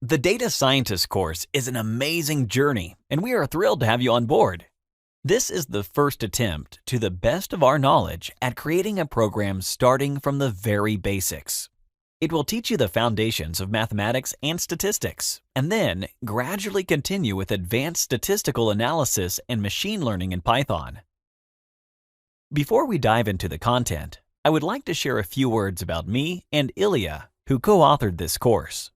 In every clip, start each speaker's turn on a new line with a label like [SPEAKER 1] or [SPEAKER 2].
[SPEAKER 1] The Data Scientist course is an amazing journey, and we are thrilled to have you on board. This is the first attempt, to the best of our knowledge, at creating a program starting from the very basics. It will teach you the foundations of mathematics and statistics, and then gradually continue with advanced statistical analysis and machine learning in Python. Before we dive into the content, I would like to share a few words about me and Ilya, who co-authored this course.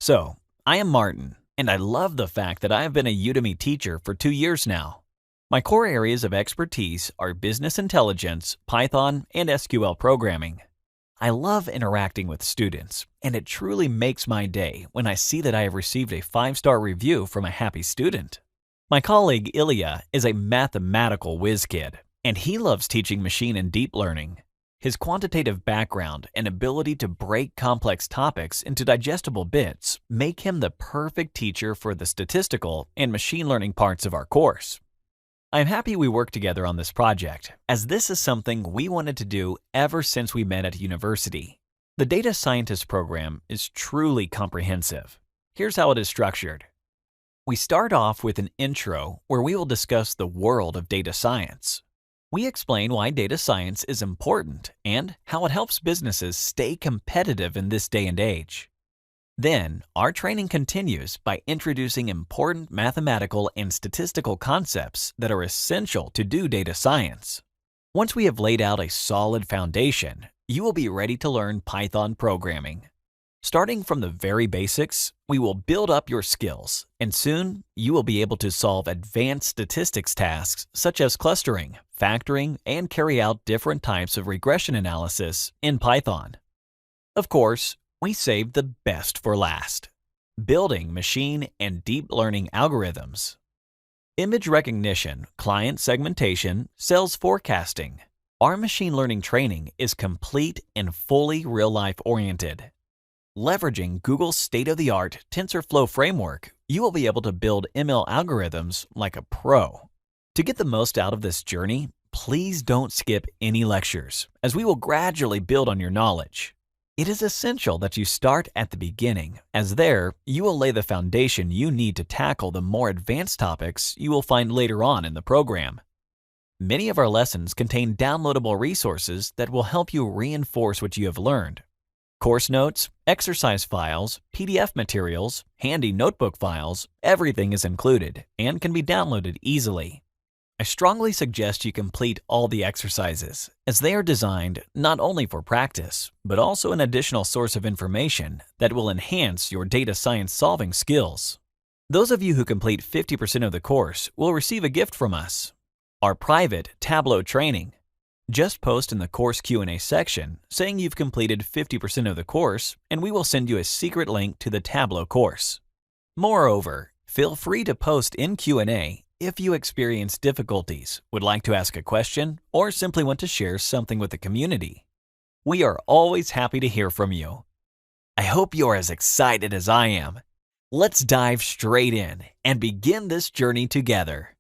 [SPEAKER 1] So, I am Martin, and I love the fact that I have been a Udemy teacher for 2 years now. My core areas of expertise are business intelligence, Python, and SQL programming. I love interacting with students, and it truly makes my day when I see that I have received a 5-star review from a happy student. My colleague Ilya is a mathematical whiz kid, and he loves teaching machine and deep learning. His quantitative background and ability to break complex topics into digestible bits make him the perfect teacher for the statistical and machine learning parts of our course. I'm happy we worked together on this project, as this is something we wanted to do ever since we met at university. The Data Scientist program is truly comprehensive. Here's how it is structured. We start off with an intro where we will discuss the world of data science. We explain why data science is important and how it helps businesses stay competitive in this day and age. Then, our training continues by introducing important mathematical and statistical concepts that are essential to do data science. Once we have laid out a solid foundation, you will be ready to learn Python programming. Starting from the very basics, we will build up your skills, and soon you will be able to solve advanced statistics tasks such as clustering, factoring, and carry out different types of regression analysis in Python. Of course, we saved the best for last: building machine and deep learning algorithms. Image recognition, client segmentation, sales forecasting. Our machine learning training is complete and fully real-life oriented. Leveraging Google's state-of-the-art TensorFlow framework, you will be able to build ML algorithms like a pro. To get the most out of this journey, please don't skip any lectures, as we will gradually build on your knowledge. It is essential that you start at the beginning, as there you will lay the foundation you need to tackle the more advanced topics you will find later on in the program. Many of our lessons contain downloadable resources that will help you reinforce what you have learned. Course notes, exercise files, PDF materials, handy notebook files, everything is included and can be downloaded easily. I strongly suggest you complete all the exercises, as they are designed not only for practice, but also an additional source of information that will enhance your data science solving skills. Those of you who complete 50% of the course will receive a gift from us: our private Tableau training. Just post in the course Q&A section saying you've completed 50% of the course, and we will send you a secret link to the Tableau course. Moreover, feel free to post in Q&A if you experience difficulties, would like to ask a question, or simply want to share something with the community. We are always happy to hear from you. I hope you are as excited as I am. Let's dive straight in and begin this journey together.